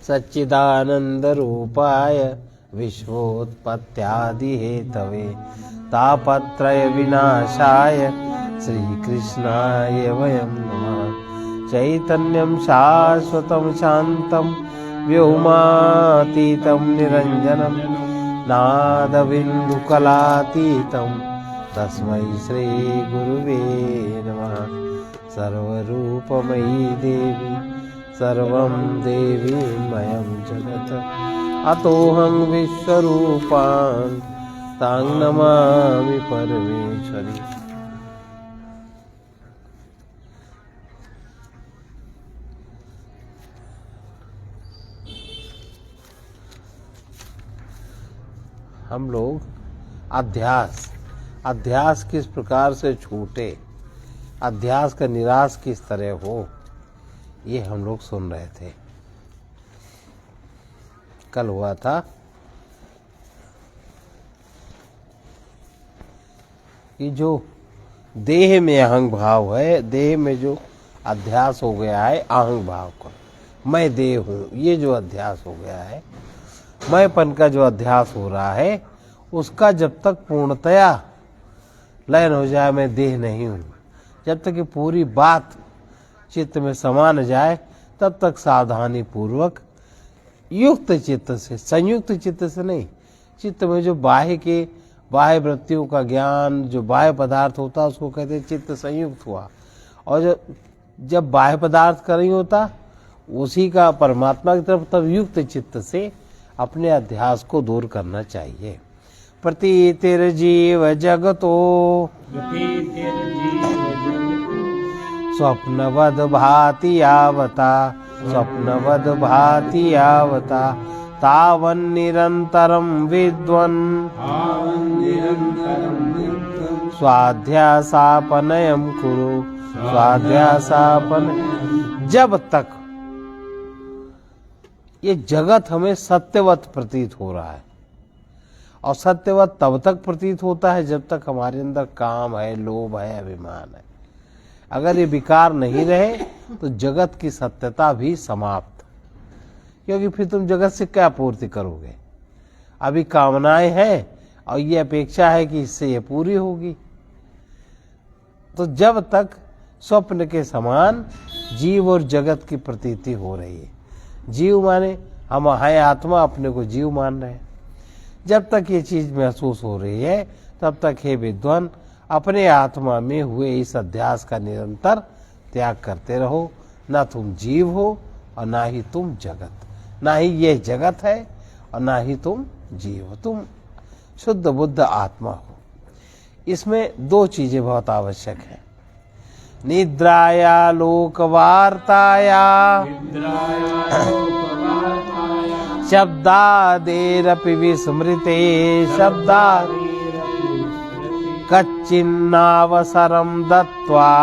सच्चिदानंदरूपाय विश्वोत्पत्त्यादिहेतवे तापत्रय विनाशाय श्रीकृष्णाय वयं नमः। चैतन्यं शाश्वतं शान्तं व्योमातीतं निरञ्जनं नादबिन्दुकलातीतं तस्मै श्रीगुरुवे नमः। सर्वरूपमयी देवी सर्वं देवीमयं जगत् अतोऽहं विश्वरूपां तां नमामि परमेश्वरी। हम लोग अध्यास किस प्रकार से छूटे, अध्यास का निराश किस तरह हो, ये हम लोग सुन रहे थे। कल हुआ था कि जो देह में अहंग भाव है, देह में जो अध्यास हो गया है अहंग भाव का, मैं देह हूँ, ये जो अध्यास हो गया है, मैंपन का जो अध्यास हो रहा है, उसका जब तक पूर्णतया लयन हो जाए, मैं देह नहीं हूँ, जब तक ये पूरी बात चित्त में समा न जाए, तब तक सावधानी पूर्वक युक्त चित्त से, संयुक्त चित्त से नहीं, चित्त में जो बाह्य वृत्तियों का ज्ञान, जो बाह्य पदार्थ होता है उसको कहते हैं चित्त संयुक्त हुआ। और जब बाह्य पदार्थ का नहीं होता उसी का परमात्मा की तरफ, तब युक्त चित्त से अपने अध्यास को दूर करना चाहिए। प्रतीतिर्जीव जगतो स्वप्नवद भाति यावता, स्वप्नवद भाति यावता तावन्निरन्तरं विद्वन् स्वाध्यासापनयं कुरु, स्वाध्यासापनयं। जब तक ये जगत हमें सत्यवत प्रतीत हो रहा है, और सत्यवत तब तक प्रतीत होता है जब तक हमारे अंदर काम है, लोभ है, अभिमान है। अगर ये विकार नहीं रहे तो जगत की सत्यता भी समाप्त, क्योंकि फिर तुम जगत से क्या पूर्ति करोगे। अभी कामनाएं हैं और ये अपेक्षा है कि इससे ये पूरी होगी। तो जब तक स्वप्न के समान जीव और जगत की प्रतीति हो रही है, जीव माने हम हैं आत्मा, अपने को जीव मान रहे हैं, जब तक ये चीज महसूस हो रही है तब तक हे विद्वान अपने आत्मा में हुए इस अध्यास का निरंतर त्याग करते रहो। ना तुम जीव हो और ना ही तुम जगत, ना ही ये जगत है और ना ही तुम जीव हो, तुम शुद्ध बुद्ध आत्मा हो। इसमें दो चीजें बहुत आवश्यक हैं। निद्राया लोकवार्ताया शब्दादेरपि विस्मृते, शब्दा कच्चिन्नावसरं दत्त्वा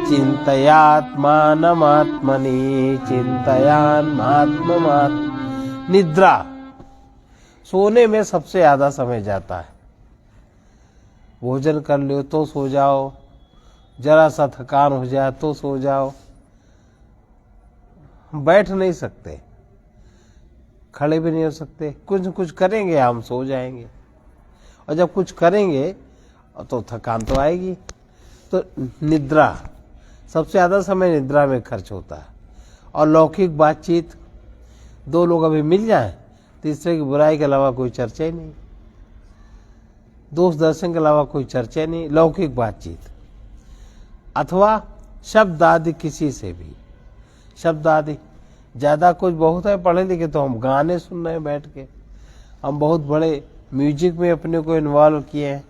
चिन्तयात्मानमात्मनि, चिन्तयान्मात्ममात्म। निद्रा, सोने में सबसे ज्यादा समय जाता है। भोजन कर लो तो सो जाओ, जरा सा थकान हो जाए तो सो जाओ, बैठ नहीं सकते, खड़े भी नहीं हो सकते, कुछ न कुछ करेंगे हम सो जाएंगे, और जब कुछ करेंगे तो थकान तो आएगी। तो निद्रा, सबसे ज़्यादा समय निद्रा में खर्च होता है। और लौकिक बातचीत, दो लोग अभी मिल जाएं, तीसरे की बुराई के अलावा कोई चर्चा ही नहीं, दोस्त दर्शन के अलावा कोई चर्चा नहीं, लौकिक बातचीत। अथवा शब्द आदि, किसी से भी शब्द आदि, ज़्यादा कुछ बहुत है पढ़े लिखे तो हम गाने सुन रहे हैं बैठ के, हम बहुत बड़े म्यूजिक में अपने को इन्वॉल्व किए हैं,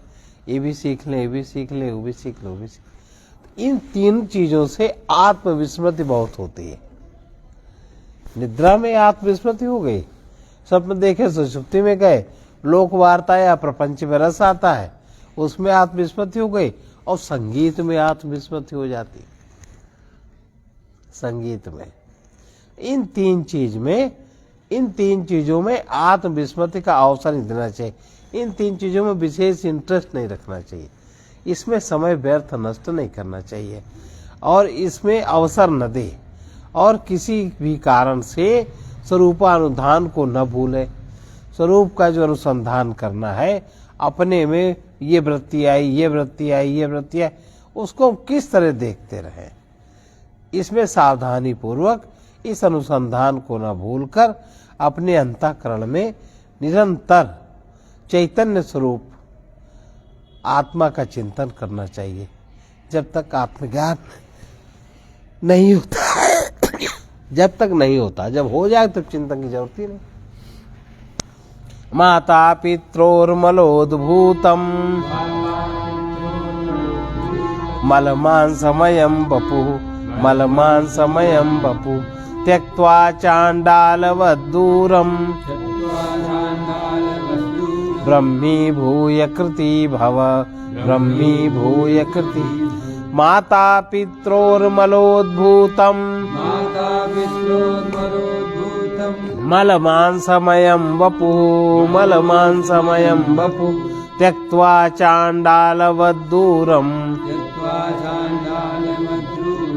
ये भी सीख लें, ये भी सीख लें, वो भी सीख लो, वो भी सीख। इन तीन चीज़ों से आत्मविस्मृति बहुत होती है। निद्रा में आत्मविस्मृति हो गई, स्वप्न देखे सुषुप्ति में गए, लोक वार्ता या प्रपंच में रस आता है, उसमें आत्मविस्मृति हो गई, और संगीत में आत्मविस्मृति हो जाती। संगीत में इन तीन चीजों में आत्मविस्मृति का अवसर नहीं देना चाहिए। इन तीन चीजों में विशेष इंटरेस्ट नहीं रखना चाहिए, इसमें समय व्यर्थ नष्ट नहीं करना चाहिए, और इसमें अवसर न दे। और किसी भी कारण से स्वरूपानुधान को न भूले। स्वरूप का जो अनुसंधान करना है, अपने में ये वृत्ति आई, ये वृत्ति आई, ये वृत्ति आई, उसको किस तरह देखते रहें, इसमें सावधानी पूर्वक इस अनुसंधान को न भूलकर अपने अंतःकरण में निरंतर चैतन्य स्वरूप आत्मा का चिंतन करना चाहिए। जब तक आत्मज्ञान नहीं होता, जब तक नहीं होता, जब हो जाए तब चिंतन की जरूरत ही नहीं। माता पित्रोर्मलोद्भूतम् मलमांसमयं वपुः मलमांसमयं वपुः त्यक्त्वा चाण्डालवद्दूरम् ब्रह्मीभूय कृति भव ब्रह्मीभूय कृति। माता पित्रोर्मलोद्भूतम् मलमांसमयं वपुः मलमांसमयं वपुः त्यक्त्वा चाण्डालवद्दूरम्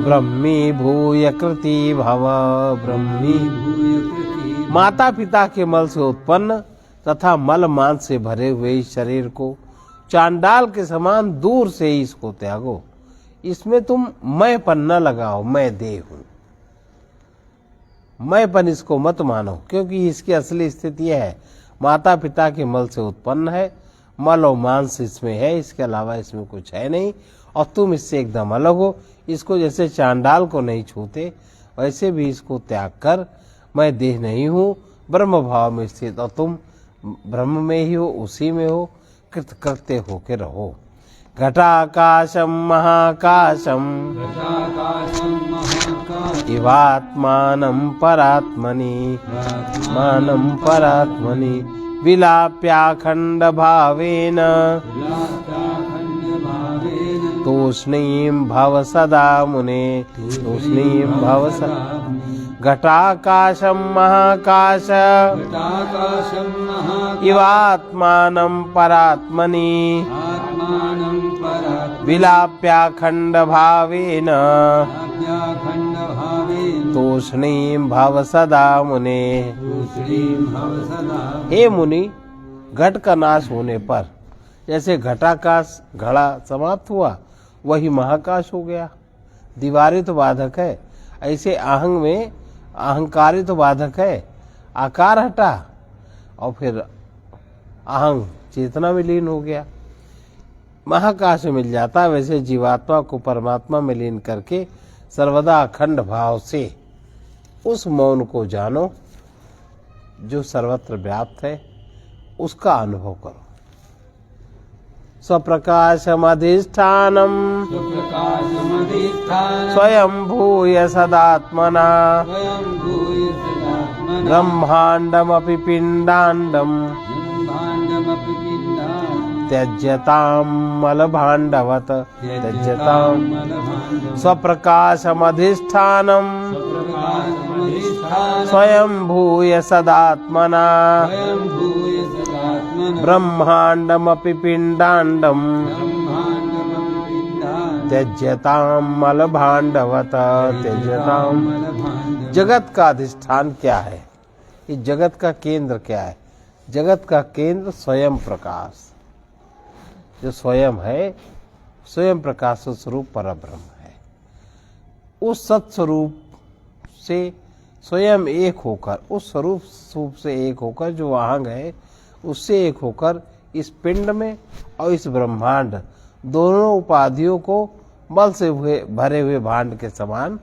ब्रह्मीभूय कृति भव ब्रह्मीभूय कृति। माता पिता के मल से उत्पन्न तथा मल मांस से भरे हुए इस शरीर को चांडाल के समान दूर से ही इसको त्यागो। इसमें तुम मैंपन न लगाओ, मैं देह हूं, मैंपन इसको मत मानो, क्योंकि इसकी असली स्थिति यह है, माता पिता के मल से उत्पन्न है, मल और मांस इसमें है, इसके अलावा इसमें कुछ है नहीं, और तुम इससे एकदम अलग हो। इसको जैसे चांडाल को नहीं छूते, वैसे भी इसको त्याग कर मैं देह नहीं हूँ, ब्रह्म भाव में स्थित, और तुम ब्रह्म में ही हो, उसी में हो, कृतकृत्य होके रहो। घटाकाशम महाकाशम इवात्मानं परात्मनि मानं परात्मनि विलाप्याखंड भावेन तूष्णीं भव सदा मुने तूष्णीं भव सदा। घटाकाशं महाकाश इवात्मानं परात्मनि विलाप्याखंड भावेन तूष्णीं भव सदा मुने। हे मुनि, घट का नाश होने पर जैसे घटाकाश घड़ा समाप्त हुआ, वही महाकाश हो गया। दीवारें तो बाधक है, ऐसे आहंग में अहंकारी तो बाधक है, आकार हटा और फिर अहंग चेतना में लीन हो गया, महाकाश में मिल जाता। वैसे जीवात्मा को परमात्मा में लीन करके सर्वदा अखंड भाव से उस मौन को जानो जो सर्वत्र व्याप्त है, उसका अनुभव करो। स्वप्रकाशमधिष्ठानम् स्वयं भूय सदात्मना ब्रह्मांडमपि पिंडांडम् त्यज्यतां मलभाण्डवत् त्यज्यतां। स्वप्रकाशमधिष्ठानम् स्वयं भूय सदात्मना ब्रह्मांडमपि पिंडांडम् त्यज्यतां मलभाण्डवत् त्यज्यतां। जगत का अधिष्ठान क्या है? इस जगत का केंद्र क्या है? जगत का केंद्र स्वयं प्रकाश, जो स्वयं है, स्वयं प्रकाश स्वरूप परब्रह्म है। उस सत्स्वरूप से स्वयं एक होकर, उस स्वरूप से एक होकर, जो आहंग है उससे एक होकर इस पिंड में और इस ब्रह्मांड दोनों उपाधियों को मल से भरे हुए भांड के समान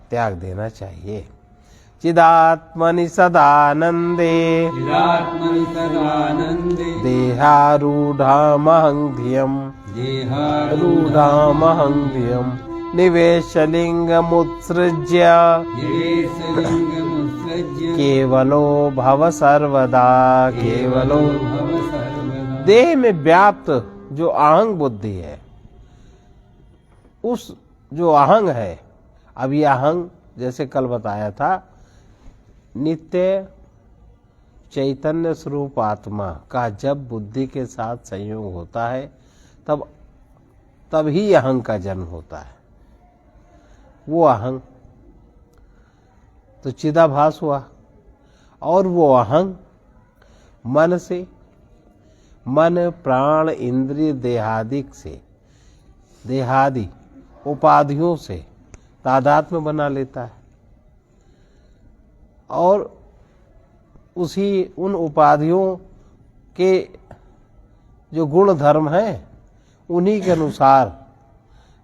त्याग देना चाहिए। चिदात्मनि सदानंदे देहारूढ़ामहं धियम् निवेशलिंगमुत्सृज्य केवलो भव सर्वदा केवलो। देह में व्याप्त जो आहंग बुद्धि है, उस जो आहंग है, अब ये आहंग जैसे कल बताया था, नित्य चैतन्य स्वरूप आत्मा का जब बुद्धि के साथ संयोग होता है, तब ही अहंग का जन्म होता है। वो अहंग तो चिदाभास हुआ। और वो अहंग मन से, मन प्राण इंद्रिय देहादि उपाधियों से तादात्म्य बना लेता है और उन उपाधियों के जो गुण धर्म हैं उन्हीं के अनुसार,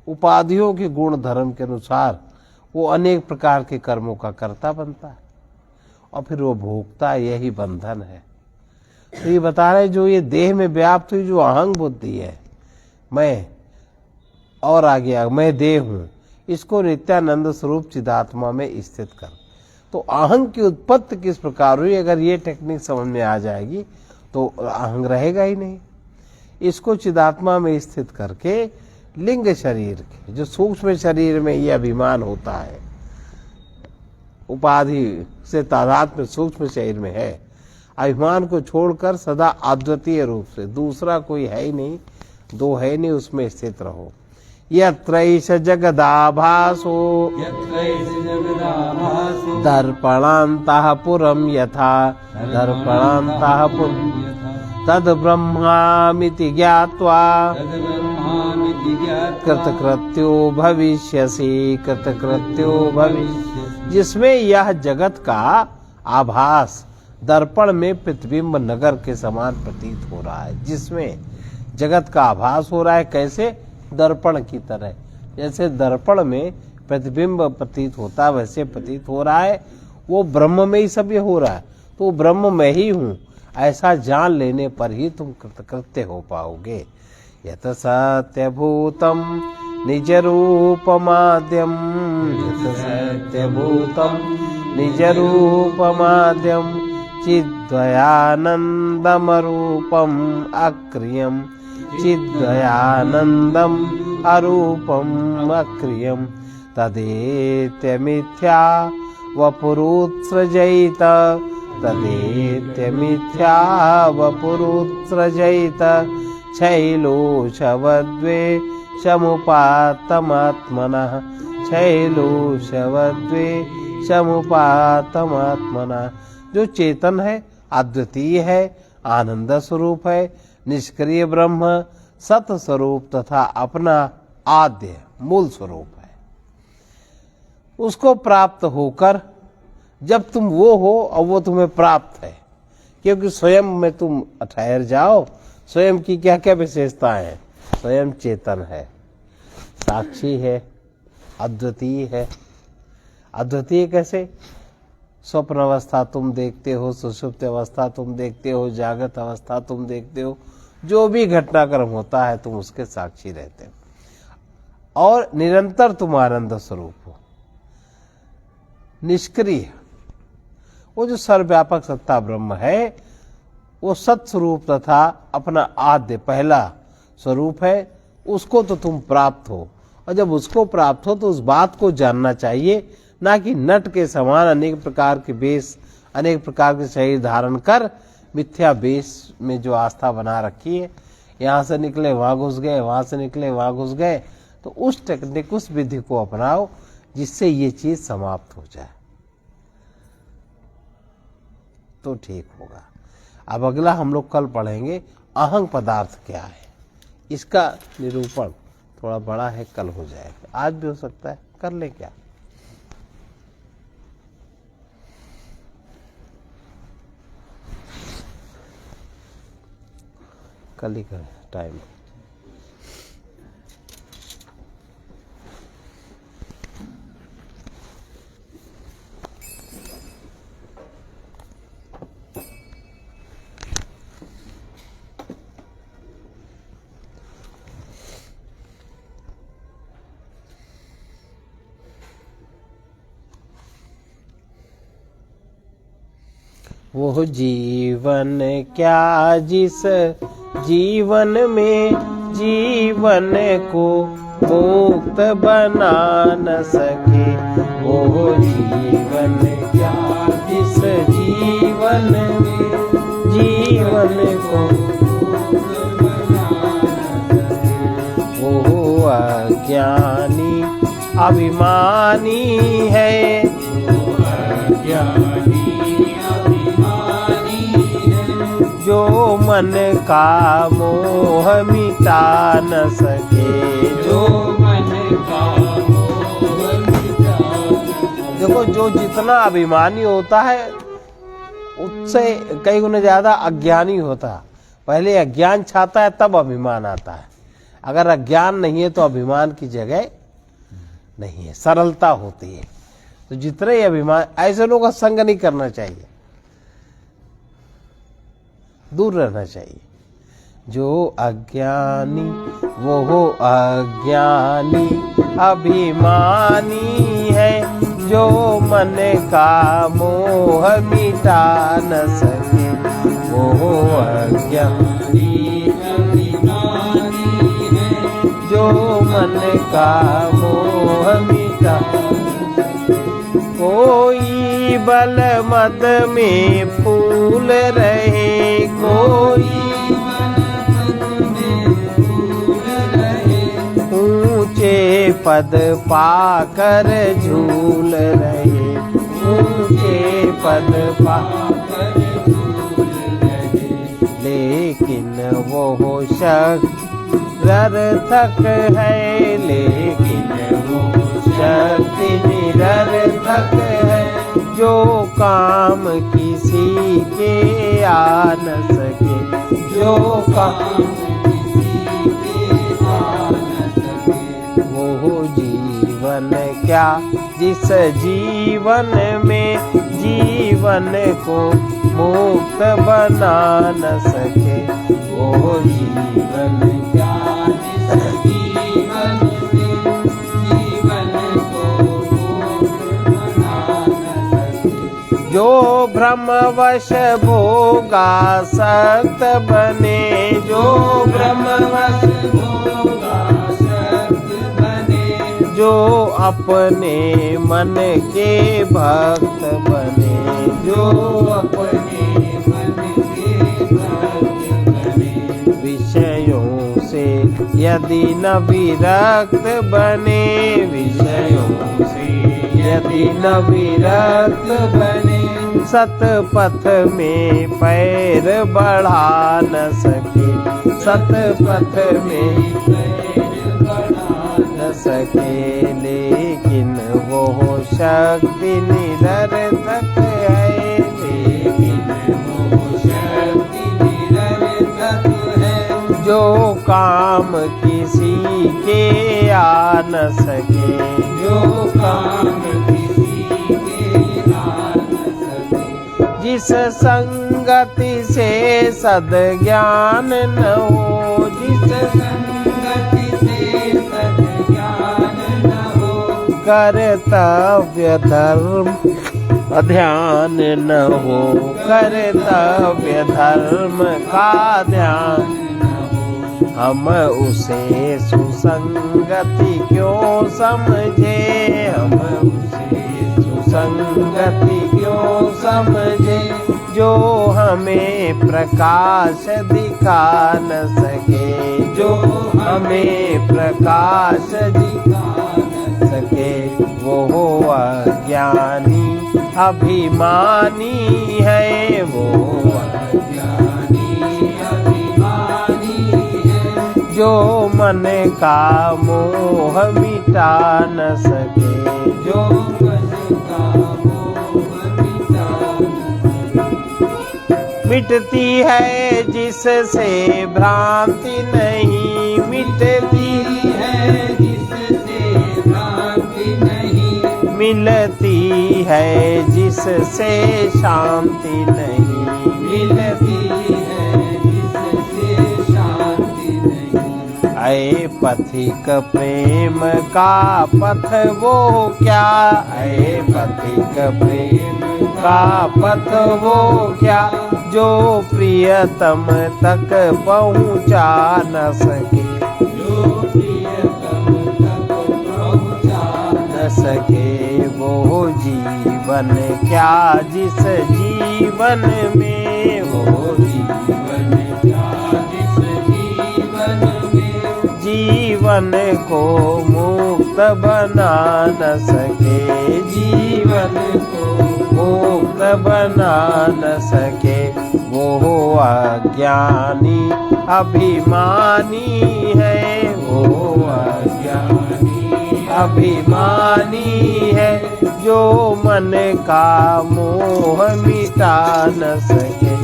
उपाधियों के गुण धर्म के अनुसार वो अनेक प्रकार के कर्मों का कर्ता बनता है और फिर वो भोगता। यही बंधन है। तो ये बता रहे जो ये देह में व्याप्त हुई जो अहंग बुद्धि है, मैं और आ गया मैं देह हूं, इसको नित्यानंद स्वरूप चिदात्मा में स्थित कर। तो अहंग की उत्पत्ति किस प्रकार हुई, अगर ये टेक्निक समझ में आ जाएगी तो अहंग रहेगा ही नहीं। इसको चिदात्मा में स्थित करके लिंग शरीर के जो सूक्ष्म शरीर में ये अभिमान होता है, उपाधि से तादात्म्य सूक्ष्म शरीर में है, अभिमान को छोड़कर सदा अद्वितीय रूप से, दूसरा कोई है ही नहीं, दो है नहीं, उसमें स्थित रहो। यत्रैष जगदाभासो दर्पणान्तः पुरं यथा दर्पणान्तः पुरं तद ब्रह्मामिति ज्ञात्वा कृतकृत्यो भविष्यसि कृतकृत्यो भविष्यसि। जिसमें यह जगत का आभास दर्पण में प्रतिबिंब नगर के समान प्रतीत हो रहा है, जिसमें जगत का आभास हो रहा है। कैसे? दर्पण की तरह, जैसे दर्पण में प्रतिबिंब प्रतीत होता है वैसे प्रतीत हो रहा है। वो ब्रह्म में ही सब ये हो रहा है, तो ब्रह्म में ही हूँ ऐसा जान लेने पर ही तुम कृतकृत्य हो पाओगे। यत सत्यभूतम निज रूपमाद्यम, यत सत्यभूतम निज रूपमाद्यम चिद्वयानंदमरूपम अक्रियम चिद्वयानंदम अरूपम अक्रियम तदेत्यमिथ्या वपुरुत्सृजैत तदेत्यमिथ्या वपुरुत्सृजैत शैलोशवद्वे समुपातमात्मनः शैलोशवद्वे समुपातमात्मनः। जो चेतन है, अद्वितीय है, आनंद स्वरूप है, निष्क्रिय ब्रह्म, सत स्वरूप तथा अपना आद्य मूल स्वरूप है, उसको प्राप्त होकर जब तुम वो हो और वो तुम्हें प्राप्त है, क्योंकि स्वयं में तुम ठहर जाओ। स्वयं की क्या क्या विशेषताएं हैं? स्वयं चेतन है, साक्षी है, अद्वितीय है। अद्वितीय कैसे? स्वप्न अवस्था तुम देखते हो, सुषुप्त अवस्था तुम देखते हो, जागृत अवस्था तुम देखते हो, जो भी घटनाक्रम होता है तुम उसके साक्षी रहते हो और निरंतर तुम आनंद स्वरूप हो। निष्क्रिय, वो जो सर्वव्यापक सत्ता ब्रह्म है, वो सत्स्वरूप तथा अपना आद्य पहला स्वरूप है, उसको तो तुम प्राप्त हो। और जब उसको प्राप्त हो तो उस बात को जानना चाहिए, ना कि नट के समान अनेक प्रकार के बेस, अनेक प्रकार के शरीर धारण कर मिथ्या बेस में जो आस्था बना रखी है, यहाँ से निकले वहां घुस गए, वहां से निकले वहां घुस गए। तो उस टेक्निक, उस विधि को अपनाओ जिससे ये चीज समाप्त हो जाए, तो ठीक होगा। अब अगला हम लोग कल पढ़ेंगे अहंग पदार्थ क्या है। इसका निरूपण थोड़ा बड़ा है, कल हो जाएगा, आज भी हो सकता है, कर ले क्या। कल ही करें टाइम। वो जीवन क्या जिस जीवन में जीवन को मुक्त बना न सके, वो जीवन क्या जिस जीवन में जीवन को मुक्त बना न सके, वो अज्ञानी अभिमानी है, जो मन का मोह मिटा न सके, जो मन का मोह मिटा न सके। देखो, जो जितना अभिमानी होता है उससे कई गुना ज्यादा अज्ञानी होता है। पहले अज्ञान छाता है तब अभिमान आता है। अगर अज्ञान नहीं है तो अभिमान की जगह नहीं है, सरलता होती है। तो जितने अभिमान, ऐसे लोगों का संग नहीं करना चाहिए, दूर रहना चाहिए। जो अज्ञानी वो हो अज्ञानी अभिमानी है, जो मन का मोह मिटा न सके, वो हो अज्ञानी अभिमानी है, जो मन का मोह मिटा। कोई बल मद में फूल रहे, कोई ऊंचे पद पाकर झूल रहे, ऊंचे पद पाकर झूल रहे। लेकिन वो शख्स निरर्थक है, लेकिन वो शक्ति निरर्थक है, जो काम किसी के आ न सके, जो काम किसी के आ न सके। वो जीवन क्या जिस जीवन में जीवन को मुक्त बना न सके, वो जीवन क्या जिस जीवन में जीवन को मुक्त बना न सके। जो भ्रमवश भोगासक्त बने, जो भ्रमवश भोगासक्त बने, जो अपने मन के भक्त बने, जो अपने मन के भक्त बने। विषयों से यदि न विरक्त बने, विषयों से यदि न विरक्त बने, सतपथ में पैर बढ़ा न सके, सतपथ में पैर बढ़ा न सके। लेकिन वो शक्ति निरर्थक है, लेकिन वो शक्ति निरर्थक है, जो काम किसी के आ न सके, जो काम किसी के आ न सके। जिस संगति से सद्ज्ञान न हो, जिस संगति से सद्ज्ञान न हो, कर्तव्य धर्म ध्यान न हो, कर्तव्य धर्म का ध्यान न हो। हम उसे सुसंगति क्यों समझे, हम उसे सुसंगति क्यों समझे, जो हमें प्रकाश दिखा न सके, जो हमें प्रकाश दिखा न सके। वो अज्ञानी अभिमानी है, वो अज्ञानी अभिमानी है, जो मन का मोह मिटा न सके, जो मन का मोह मिटा न सके। मिटती है जिससे भ्रांति नहीं, मिटती है जिससे भ्रांति नहीं, मिलती है जिससे शांति नहीं, मिलती है जिससे शांति नहीं। ऐ पथिक प्रेम का पथ वो क्या, ऐ पथिक प्रेम का पथ वो क्या, जो प्रियतम तक पहुँचा न सके, जो प्रियतम तक पहुँचा न सके। वो जीवन क्या जिस जीवन में, वो जीवन क्या जिस जीवन में जीवन को मुक्त बना न सके, जीवन को मुक्त बना न सके। वो अज्ञानी अभिमानी है, वो अज्ञानी अभिमानी है, जो मन का मोह मिटा न सके,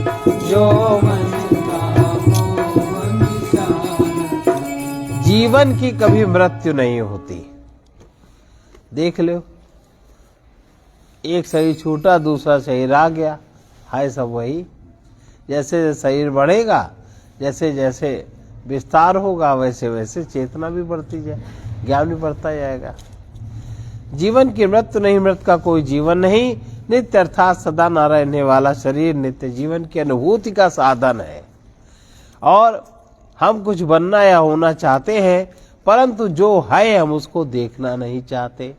जो मन का मोह मिटा न सके। जीवन की कभी मृत्यु नहीं होती। देख लो, एक शरीर छूटा, दूसरा शरीर आ गया, है सब वही। जैसे शरीर बढ़ेगा, जैसे जैसे विस्तार होगा, वैसे वैसे चेतना भी बढ़ती जाए, ज्ञान भी बढ़ता जाएगा। जीवन की मृत्यु नहीं, मृत्यु का कोई जीवन नहीं। नित्य अर्थात सदा न रहने वाला शरीर नित्य जीवन की अनुभूति का साधन है। और हम कुछ बनना या होना चाहते हैं, परंतु जो है हम उसको देखना नहीं चाहते।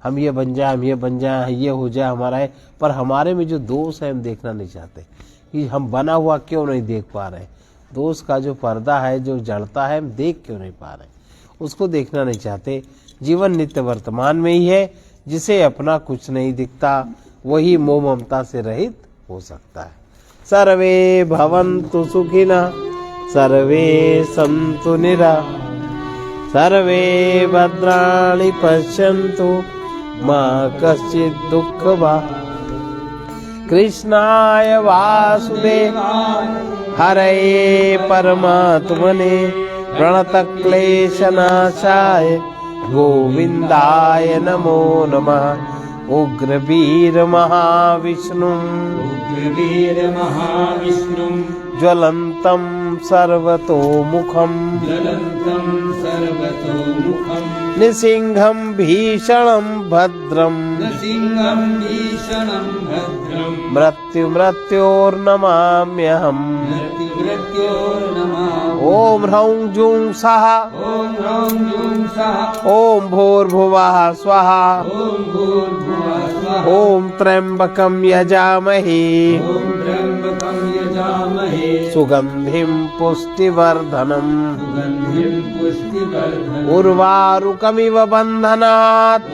हम ये बन जाए, हम ये बन जाए, ये हो जाए हमारा है, पर हमारे में जो दोष है हम देखना नहीं चाहते कि हम बना हुआ क्यों नहीं देख पा रहे। दोष का जो पर्दा है, जो जड़ता है, हम देख क्यों नहीं पा रहे, उसको देखना नहीं चाहते। जीवन नित्य वर्तमान में ही है। जिसे अपना कुछ नहीं दिखता, वही मोह ममता से रहित हो सकता है। सर्वे भवन्तु सुखिनः, सर्वे सन्तु निरामयाः, सर्वे भद्राणि पश्यन्तु मा कश्चित् दुःखभाग्। कृष्णाय वासुदेवाय हरये परमात्मने प्रणतक्लेशनाशाय गोविन्दाय नमो नमः। उग्रवीर महाविष्णुं ज्वलन्तं सर्वतोमुखं निसिंहं भीषणं भद्रं मृत्योर्नमाम्यहम्। ॐ ह्रौं जूं सः ॐ भूर्भुवः स्वः ॐ त्र्यंबकं यजामहे सुगंधिं पुष्टिवर्धनम् उर्वारुकमिव बन्धनात्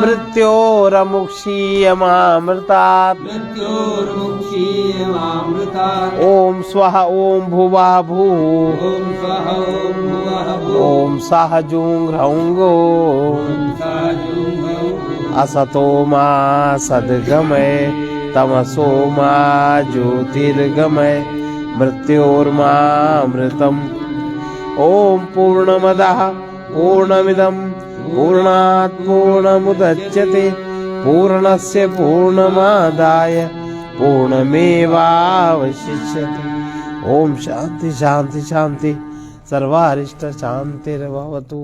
मृत्योरमुक्षीयमामृतात्। ॐ स्वः ॐ भुवः भूः ॐ सः जूं ह्रौं गोः असतो मा सद्गमय तमसो मा ज्योतिर्गमय मृत्योर्मामृतम्। ॐ पूर्णमदः पूर्णमिदं पूर्णात् पूर्णमुदच्यते पूर्णस्य पूर्णमादाय पूर्णमेवावशिष्यते। ॐ शान्ति शान्ति शान्ति सर्वारिष्ट शान्तिर्भवतु।